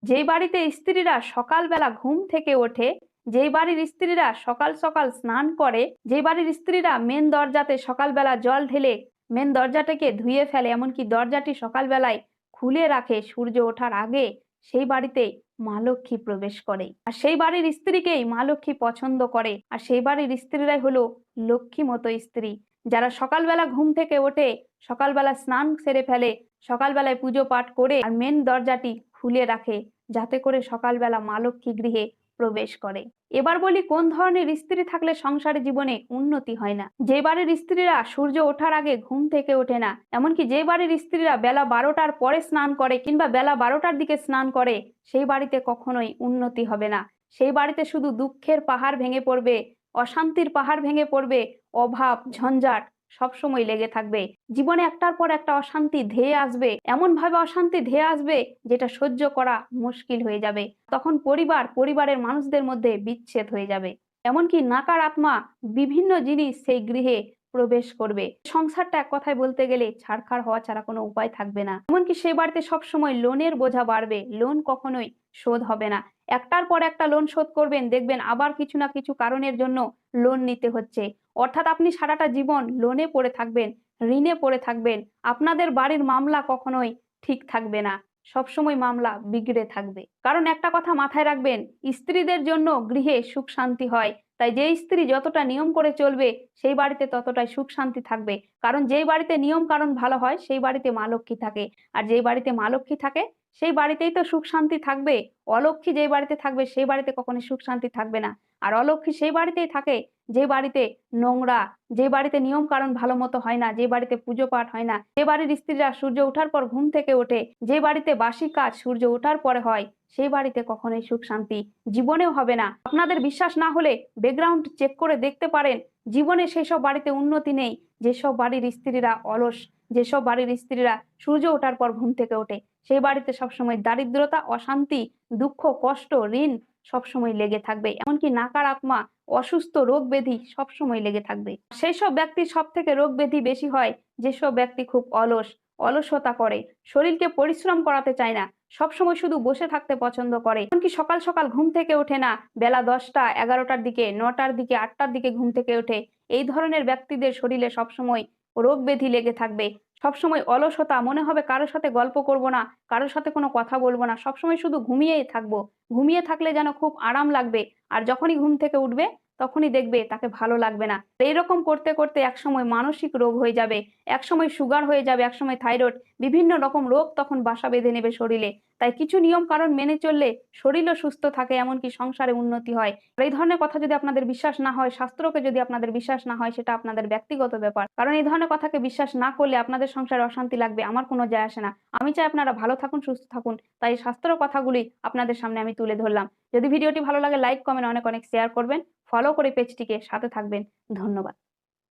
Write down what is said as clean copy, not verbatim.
যেই বাড়িতে স্ত্রীরা সকালবেলা ঘুম থেকে ওঠে, যেই বাড়ির স্ত্রীরা সকাল সকাল স্নান করে, যেই বাড়ির স্ত্রীরা মেন দরজাতে সকালবেলা জল ঢেলে মেন দরজাটাকে ধুয়ে ফেলে, এমনকি দরজাটি সকালবেলায় খুলে রাখে সূর্য ওঠার আগে, সেই বাড়িতে মা লক্ষ্মী প্রবেশ করে। আর সেই বাড়ির স্ত্রীকেই মা লক্ষ্মী পছন্দ করে। আর সেই বাড়ির স্ত্রীরাই হলো লক্ষ্মী মতো স্ত্রী, যারা সকালবেলা ঘুম থেকে ওঠে, সকালবেলা স্নান সেরে ফেলে, সকালবেলায় পুজো পাঠ করে আর মেন দরজাটি খুলে রাখে, যাতে করে সকালবেলা মা লক্ষ্মী গৃহে প্রবেশ করে। এবার বলি কোন ধরনের স্ত্রী থাকলে সংসারে জীবনে উন্নতি হয় না। যে বাড়ির স্ত্রীরা সূর্য ওঠার আগে ঘুম থেকে ওঠে না, এমনকি যে বাড়ির স্ত্রীরা বেলা 12টার পরে স্নান করে কিংবা বেলা 12টার দিকে স্নান করে, সেই বাড়িতে কখনোই উন্নতি হবে না। সেই বাড়িতে শুধু দুঃখের পাহাড় ভেঙে পড়বে, অশান্তির পাহাড় ভেঙে পড়বে, অভাব ঝঞ্ঝাট সবসময় লেগে থাকবে। জীবনে একটার পর একটা অশান্তি ধেয়ে আসবে, এমন ভাবে অশান্তি ধেয়ে আসবে যেটা সহ্য করা মুশকিল হয়ে যাবে। তখন পরিবারের মানুষদের মধ্যে বিচ্ছেদ হয়ে যাবে, এমনকি নাকার আত্মা বিভিন্ন জিনিস সেই গৃহে প্রবেশ করবে। সংসারটা এক কথায় বলতে গেলে ছাড়খাড় হওয়া ছাড়া কোনো উপায় থাকবে না। এমনকি সেই বাড়িতে সবসময় লোনের বোঝা বাড়বে, লোন কখনোই শোধ হবে না। একটার পর একটা লোন শোধ করবেন, দেখবেন আবার কিছু না কিছু কারণের জন্য লোন নিতে হচ্ছে। অর্থাৎ আপনি সারাটা জীবন লোনে পড়ে থাকবেন, ঋণে পড়ে থাকবেন। আপনাদের বাড়ির মামলা কখনোই ঠিক থাকবে না, সবসময় মামলা বিগড়ে থাকবে। কারণ একটা কথা মাথায় রাখবেন, স্ত্রীদের জন্য গৃহে সুখ শান্তি হয়। তাই যে স্ত্রী যতটা নিয়ম করে চলবে, সেই বাড়িতে ততটাই সুখ শান্তি থাকবে। কারণ যেই বাড়িতে নিয়ম কারণ ভালো হয়, সেই বাড়িতে মা লক্ষ্মী থাকে। আর যেই বাড়িতে মা লক্ষ্মী থাকে, সেই বাড়িতেই তো সুখ শান্তি থাকবে। অলক্ষ্মী যেই বাড়িতে থাকবে, সেই বাড়িতে কখনোই সুখ শান্তি থাকবে না। আর অলক্ষ্মী সেই বাড়িতেই থাকে যে বাড়িতে নোংরা, যে বাড়িতে নিয়ম কারণ ভালো মতো হয় না, যে বাড়িতে পুজো পাঠ হয় না, যে বাড়ির স্ত্রীরা সূর্য ওঠার পর ঘুম থেকে ওঠে, যে বাড়িতে বাসি কাজ সূর্য ওঠার পরে হয়, সেই বাড়িতে কখনোই সুখ শান্তি জীবনেও হবে না। আপনাদের বিশ্বাস না হলে ব্যাকগ্রাউন্ড চেক করে দেখতে পারেন, জীবনে সেই সব বাড়িতে উন্নতি নেই যেসব বাড়ির স্ত্রীরা অলস, যেসব বাড়ির স্ত্রীরা সূর্য ওঠার পর ঘুম থেকে ওঠে। সেই বাড়িতে সবসময় দারিদ্রতা, অশান্তি, দুঃখ, কষ্ট, ঋণ সবসময় লেগে থাকবে। এমনকি নাকার আত্মা, অসুস্থ, রোগ ব্যাধি সবসময় লেগে থাকবে। সেই সব ব্যক্তির সব থেকে রোগ ব্যাধি বেশি হয় যেসব ব্যক্তি খুব অলসতা করে, শরীরকে পরিশ্রম করাতে চায় না, সবসময় শুধু বসে থাকতে পছন্দ করে। এমনকি সকাল সকাল ঘুম থেকে ওঠে না, বেলা 10টা, 11টার দিকে, 9টার দিকে, 8টার দিকে ঘুম থেকে ওঠে। এই ধরনের ব্যক্তিদের শরীরে সবসময় রোগ ব্যাধি লেগে থাকবে। সবসময় অলসতা, মনে হবে কারোর সাথে গল্প করব না, কারোর সাথে কোনো কথা বলবো না, সবসময় শুধু ঘুমিয়েই থাকবো। ঘুমিয়ে থাকলে যেন খুব আরাম লাগবে, আর যখনই ঘুম থেকে উঠবে তখনই দেখবে তাকে ভালো লাগবে না। এইরকম করতে করতে একসময় মানসিক রোগ হয়ে যাবে, একসময় সুগার হয়ে যাবে, একসময় থাইরয়েড, বিভিন্ন রকম রোগ তখন বাসা বেঁধে নেবে শরীরে। তাই কিছু নিয়ম কারণ মেনে চললে শরীরও সুস্থ থাকে, এমনকি সংসারে উন্নতি হয়। আর এই ধরনের কথা যদি আপনাদের বিশ্বাস না হয়, শাস্ত্রকে যদি আপনাদের বিশ্বাস না হয়, সেটা আপনাদের ব্যক্তিগত ব্যাপার। কারণ এই ধরনের কথাকে বিশ্বাস না করলে আপনাদের সংসারে অশান্তি লাগবে, আমার কোনো যায় আসে না। আমি চাই আপনারা ভালো থাকুন, সুস্থ থাকুন। তাই শাস্ত্র কথাগুলি আপনাদের সামনে আমি তুলে ধরলাম। যদি ভিডিওটি ভালো লাগে, লাইক, কমেন্ট, অনেক অনেক শেয়ার করবেন। ফলো করে পেজটিকে সাথে থাকবেন। ধন্যবাদ।